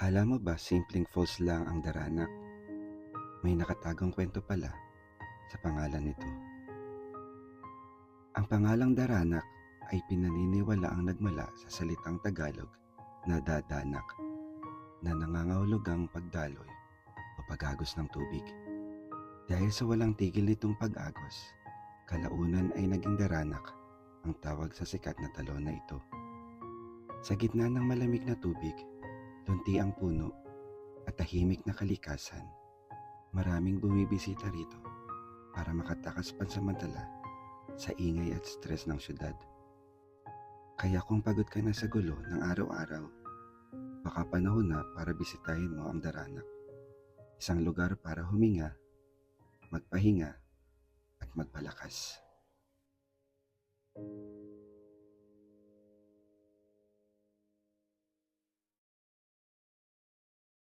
Akala mo ba simpleng falls lang ang Daranak? May nakatagong kwento pala sa pangalan nito. Ang pangalang Daranak ay pinaniniwalaang nagmula sa salitang Tagalog na dadanak na nangangahulugang pagdaloy o pag-agos ng tubig. Dahil sa walang tigil nitong pag-agos, kalaunan ay naging Daranak ang tawag sa sikat na talon na ito. Sa gitna ng malamig na tubig, lunti ang puno at tahimik na kalikasan, maraming bumibisita rito para makatakas pansamantala sa ingay at stress ng syudad. Kaya kung pagod ka na sa gulo ng araw-araw, baka panahon na para bisitahin mo ang Daranak. Isang lugar para huminga, magpahinga at magpalakas.